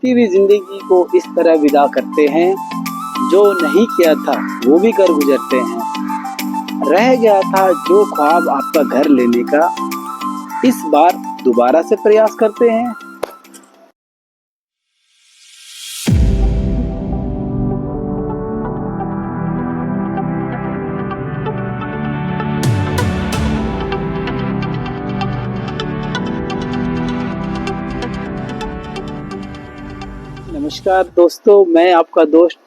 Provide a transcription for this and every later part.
बीतती हुई जिंदगी को इस तरह विदा करते हैं, जो नहीं किया था वो भी कर गुजरते हैं। रह गया था जो ख्वाब आपका घर लेने का, इस बार दोबारा से प्रयास करते हैं। नमस्कार दोस्तों, मैं आपका दोस्त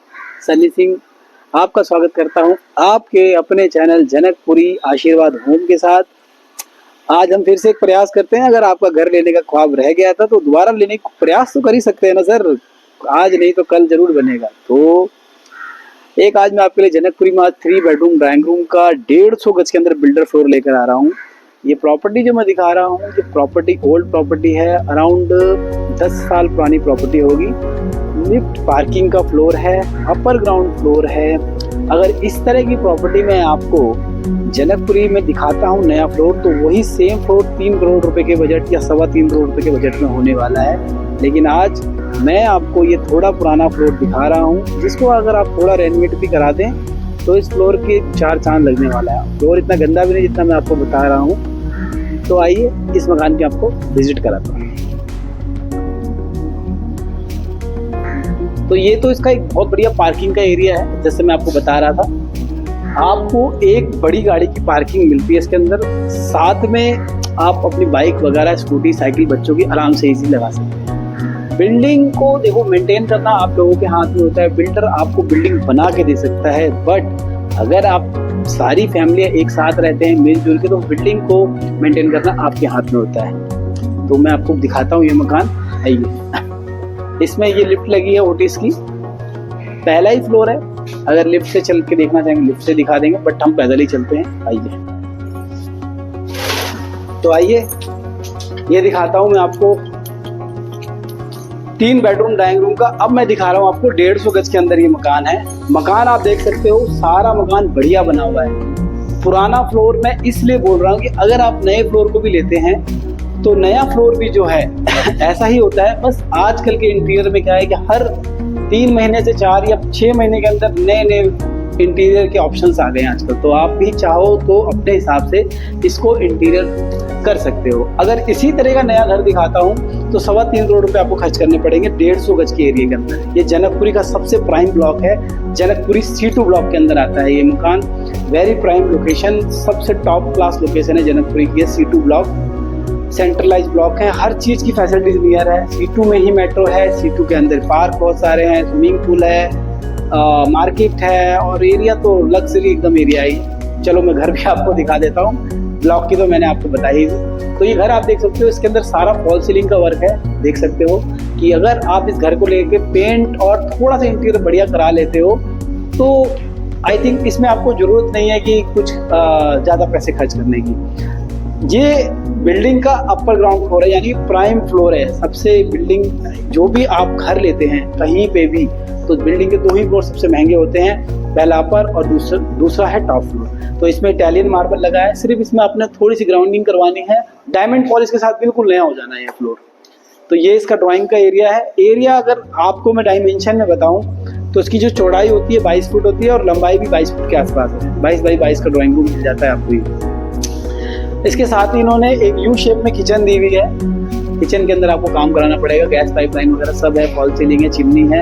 सनी सिंह आपका स्वागत करता हूं आपके अपने चैनल जनकपुरी आशीर्वाद होम के साथ। आज हम फिर से एक प्रयास करते हैं। अगर आपका घर लेने का ख्वाब रह गया था तो दोबारा लेने का प्रयास तो कर ही सकते हैं ना सर। आज नहीं तो कल जरूर बनेगा। तो एक आज मैं आपके लिए जनकपुरी में 3 बेडरूम ड्राइंग रूम का 150 गज के अंदर बिल्डर फ्लोर लेकर आ रहा हूँ। ये प्रॉपर्टी जो मैं दिखा रहा हूँ, ये प्रॉपर्टी ओल्ड प्रॉपर्टी है, अराउंड 10 साल पुरानी प्रॉपर्टी होगी। लिफ्ट पार्किंग का फ्लोर है, अपर ग्राउंड फ्लोर है। अगर इस तरह की प्रॉपर्टी में आपको जनकपुरी में दिखाता हूँ नया फ्लोर, तो वही सेम फ्लोर 3 करोड़ रुपए के बजट या 3.25 करोड़ रुपए के बजट में होने वाला है। लेकिन आज मैं आपको ये थोड़ा पुराना फ्लोर दिखा रहा हूँ, जिसको अगर आप थोड़ा रेनोवेट भी करा दें तो इस फ्लोर के 4 चांद लगने वाला है। फ्लोर इतना गंदा भी नहीं जितना मैं आपको बता रहा हूँ। तो आइए इस मकान की आपको विजिट कराता हूँ। तो ये तो इसका एक बहुत बढ़िया पार्किंग का एरिया है। जैसे मैं आपको बता रहा था, आपको एक बड़ी गाड़ी की पार्किंग मिलती है इसके अंदर। साथ में आप अपनी बाइक वगैरह, स्कूटी, साइकिल बच्चों की आराम से इजी लगा सकते हैं। बिल्डिंग को देखो मेंटेन करना आप लोगों के हाथ में होता है। बिल्डर आपको बिल्डिंग बना के दे सकता है, बट अगर आप सारी फैमिलियाँ एक साथ रहते हैं मिलजुल के, तो बिल्डिंग को मेंटेन करना आपके हाथ में होता है। तो मैं आपको दिखाता हूँ ये मकान। आइए, इसमें ये लिफ्ट लगी है ओटिस की, पहला ही फ्लोर है। अगर लिफ्ट से चल के देखना चाहेंगे लिफ्ट से दिखा देंगे, बट हम पैदल ही चलते हैं। आइए, तो आइए ये दिखाता हूं मैं आपको 3 बेडरूम ड्राइंग रूम का। अब मैं दिखा रहा हूं आपको 150 गज के अंदर ये मकान है। मकान आप देख सकते हो, सारा मकान बढ़िया बना हुआ है। पुराना फ्लोर मैं इसलिए बोल रहा हूँ कि अगर आप नए फ्लोर को भी लेते हैं तो नया फ्लोर भी जो है ऐसा ही होता है। बस आजकल के इंटीरियर में क्या है कि हर 3 महीने से 4 या 6 महीने के अंदर नए नए इंटीरियर के ऑप्शंस आ गए हैं आजकल। तो आप भी चाहो तो अपने हिसाब से इसको इंटीरियर कर सकते हो। अगर इसी तरह का नया घर दिखाता हूँ तो 3.25 करोड़ रुपए आपको खर्च करने पड़ेंगे 150 गज के एरिया के अंदर। ये जनकपुरी का सबसे प्राइम ब्लॉक है। जनकपुरी C2 ब्लॉक के अंदर आता है ये मकान। वेरी प्राइम लोकेशन, सबसे टॉप क्लास लोकेशन है जनकपुरी की C2 ब्लॉक। सेंट्रलाइज ब्लॉक है, हर चीज की फैसिलिटीज नियर है। C2 में ही मेट्रो है, C2 के अंदर पार्क बहुत सारे हैं, स्विमिंग पूल है, मार्केट है, और एरिया तो लग्जरी एकदम एरिया है। चलो मैं घर भी आपको दिखा देता हूँ। ब्लॉक की तो मैंने आपको बताई। तो ये घर आप देख सकते हो, इसके अंदर सारा फॉल सीलिंग का वर्क है। देख सकते हो कि अगर आप इस घर को लेके पेंट और थोड़ा सा इंटीरियर बढ़िया करा लेते हो तो आई थिंक इसमें आपको जरूरत नहीं है कि कुछ ज्यादा पैसे खर्च करने की। ये बिल्डिंग का अपर ग्राउंड फ्लोर है, यानी प्राइम फ्लोर है। सबसे बिल्डिंग जो भी आप घर लेते हैं कहीं पे भी, तो बिल्डिंग के 2 ही फ्लोर सबसे महंगे होते हैं, पहला अपर और दूसरा है टॉप फ्लोर। तो इसमें इटालियन मार्बल लगा है, सिर्फ इसमें आपने थोड़ी सी ग्राउंडिंग करवानी है। डायमंड पॉलिश के साथ बिल्कुल नया हो जाना है ये फ्लोर। तो ये इसका ड्राइंग का एरिया है। एरिया अगर आपको मैं डायमेंशन में बताऊं तो इसकी जो चौड़ाई होती है 22 फुट होती है और लंबाई भी 22 फुट के आसपास है। 22 बाई 22 का ड्राइंग रूम मिल जाता है आपको। इसके साथ ही इन्होंने एक यू शेप में किचन दी हुई है। किचन के अंदर आपको काम कराना पड़ेगा, गैस पाइपलाइन वगैरह सब है, फॉल सीलिंग है, चिमनी है,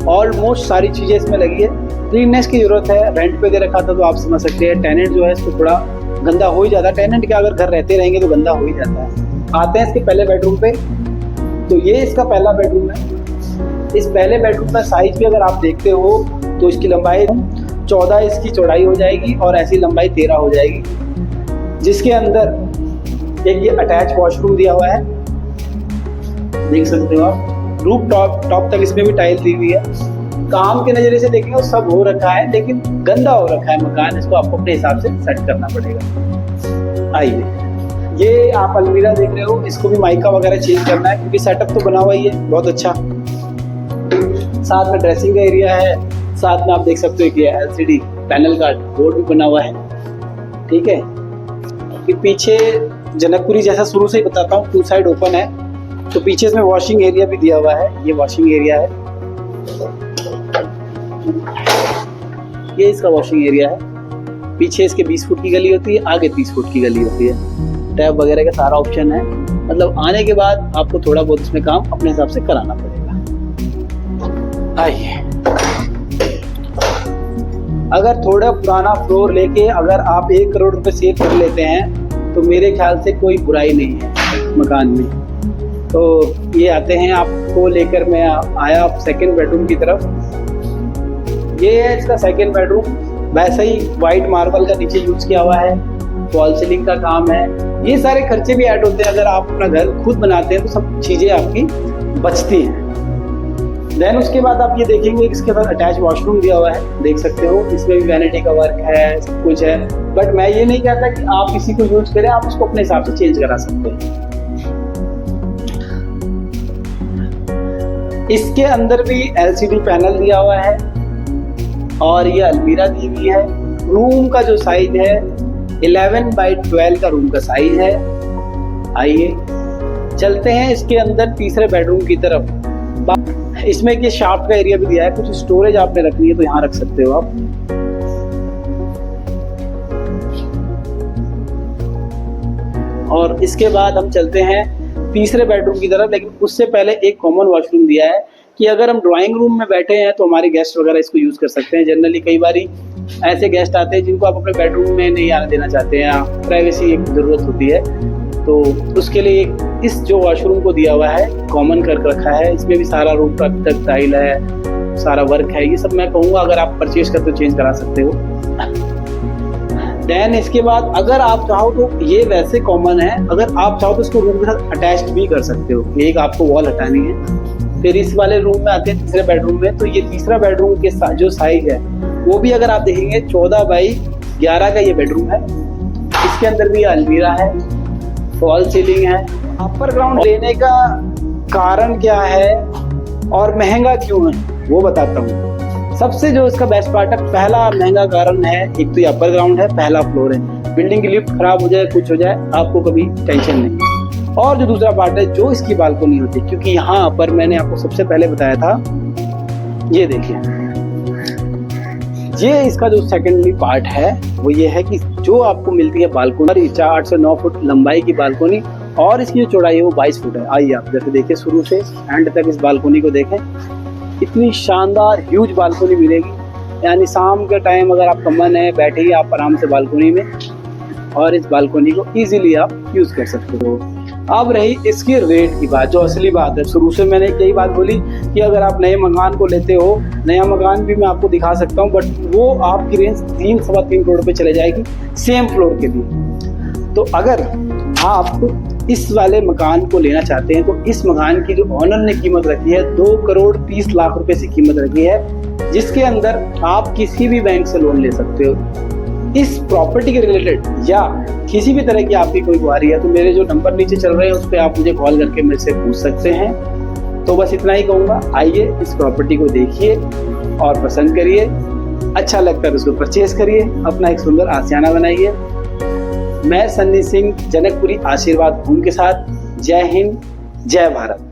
ऑलमोस्ट सारी चीजें इसमें लगी है। क्लीननेस की जरूरत है। रेंट पे दे रखा था तो आप समझ सकते हैं, टेनेंट जो है इसको थोड़ा गंदा हो ही जाता है। टेनेंट के अगर घर रहते रहेंगे तो गंदा हो ही जाता है। आते हैं इसके पहले बेडरूम पे। तो ये इसका पहला बेडरूम है। इस पहले बेडरूम का साइज भी अगर आप देखते हो तो इसकी लंबाई 14 इसकी चौड़ाई हो जाएगी और ऐसी लंबाई 13 हो जाएगी, जिसके अंदर एक ये अटैच वॉशरूम दिया हुआ है। देख सकते हो आप, रूफ टॉप तक इसमें भी टाइल दी हुई है। काम के नजरिए से देखेंगे तो सब हो रखा है, लेकिन गंदा हो रखा है मकान। इसको आपको अपने हिसाब से सेट करना पड़ेगा। आइए, ये आप अलमीरा देख रहे हो, इसको भी माइका वगैरह चेंज करना है क्योंकि सेटअप तो बना हुआ ही है बहुत अच्छा। साथ में ड्रेसिंग का एरिया है, साथ में आप देख सकते हो कि LCD पैनल का बोर्ड भी बना हुआ है। ठीक है, कि पीछे जनकपुरी जैसा शुरू से ही बताता हूँ, 2 साइड ओपन है। तो पीछे इसमें वॉशिंग एरिया भी दिया हुआ है, ये वॉशिंग एरिया है, ये इसका वॉशिंग एरिया है। पीछे इसके 20 फुट की गली होती है, आगे 30 फुट की गली होती है। टैप वगैरह का सारा ऑप्शन है, मतलब आने के बाद आपको थोड़ा बहुत इसमें काम अपने हिसाब से कराना पड़ेगा। आइए, अगर थोड़ा पुराना फ्लोर लेके अगर आप 1 करोड़ रुपए सेव कर लेते हैं तो मेरे ख्याल से कोई बुराई नहीं है मकान में। तो ये आते हैं, आपको लेकर मैं आया सेकंड बेडरूम की तरफ। ये है इसका सेकंड बेडरूम, वैसे ही वाइट मार्बल का नीचे यूज किया हुआ है, फॉल सीलिंग का काम है। ये सारे खर्चे भी ऐड होते हैं, अगर आप अपना घर खुद बनाते हैं तो सब चीजें आपकी बचती हैं। देन उसके बाद आप ये देखेंगे इसके साथ अटैच वॉशरूम दिया हुआ है, देख सकते हो। इसमें भी वैनिटी का वर्क है, सब कुछ है, बट मैं ये नहीं कहता कि आप इसी को यूज करें, आप उसको अपने हिसाब से चेंज करा सकते हैं। इसके अंदर भी LCD पैनल दिया हुआ है और ये अलमीरा दी हुई है। रूम का जो साइज है 11x12 का रूम का साइज है। आइए चलते हैं इसके अंदर तीसरे बेडरूम की तरफ। इसमें ये शाफ्ट का एरिया भी दिया है, कुछ स्टोरेज आपने रखनी है तो यहाँ रख सकते हो आप। और इसके बाद हम चलते हैं तीसरे बेडरूम की तरफ, लेकिन उससे पहले एक कॉमन वॉशरूम दिया है कि अगर हम ड्राइंग रूम में बैठे हैं तो हमारे गेस्ट वगैरह इसको यूज कर सकते हैं। जनरली कई बारी ऐसे गेस्ट आते हैं जिनको आप अपने बेडरूम में नहीं आने देना चाहते हैं, प्राइवेसी एक जरूरत होती है, तो उसके लिए इस जो वॉशरूम को दिया हुआ है कॉमन कर रखा है। इसमें भी सारा रूम का तक टाइल है, सारा वर्क है। ये सब मैं कहूँगा अगर आप परचेज करते हो चेंज करा सकते हो। देन इसके बाद अगर आप चाहो तो ये वैसे कॉमन है, अगर आप चाहो तो इसको रूम के साथ अटैच भी कर सकते हो। एक आपको वॉल हटानी है। फिर इस वाले रूम में आते हैं तीसरे बेडरूम में, तो ये तीसरा बेडरूम के जो साइज है वो भी अगर आप देखेंगे 14x11 का ये बेडरूम है। इसके अंदर भी अलमीरा है, फॉल सीलिंग है। अपर ग्राउंड लेने का कारण क्या है और महंगा क्यों है वो बताता हूँ। सबसे जो इसका बेस्ट पार्ट है, पहला महंगा कारण है, एक तो ये अपर ग्राउंड है, पहला फ्लोर है। बिल्डिंग की लिफ्ट खराब हो जाए, कुछ हो जाए, आपको कभी टेंशन नहीं। और जो दूसरा पार्ट है, जो इसकी बालकनी होती है, क्योंकि यहाँ पर मैंने आपको सबसे पहले बताया था, ये देखिए, ये इसका जो सेकेंडरी पार्ट है वो ये है कि जो आपको मिलती है बालकनी 8 से 9 फुट लंबाई की बालकनी, और इसकी जो चौड़ाई है वो 22 फुट है। आइए आप जैसे देखिए, शुरू से एंड तक इस बालकनी को देखें, इतनी शानदार ह्यूज बालकनी मिलेगी। यानी शाम के टाइम अगर आपका मन है, बैठिए आप आराम से बालकनी में और इस बालकनी को इजीली आप यूज कर सकते हो। अब रही इसकी रेट की बात, जो असली बात है। शुरू से मैंने यही बात बोली कि अगर आप नए मकान को लेते हो, नया मकान भी मैं आपको दिखा सकता हूँ, बट वो आपकी रेंज 3-3.25 करोड़ रुपए चले जाएगी सेम फ्लोर के लिए। तो अगर आप इस वाले मकान को लेना चाहते हैं तो इस मकान की जो ऑनर ने कीमत रखी है 2,30,00,000 रुपए से कीमत रखी है, जिसके अंदर आप किसी भी बैंक से लोन ले सकते हो। इस प्रॉपर्टी के रिलेटेड या किसी भी तरह की आपकी कोई क्वारी है तो मेरे जो नंबर नीचे चल रहे हैं उस पर आप मुझे कॉल करके मेरे से पूछ सकते हैं। तो बस इतना ही कहूँगा, आइए इस प्रॉपर्टी को देखिए और पसंद करिए, अच्छा लगता है उसको परचेज करिए, अपना एक सुंदर आशियाना बनाइए। मैं सन्नी सिंह, जनकपुरी आशीर्वाद होम के साथ। जय हिंद, जय भारत।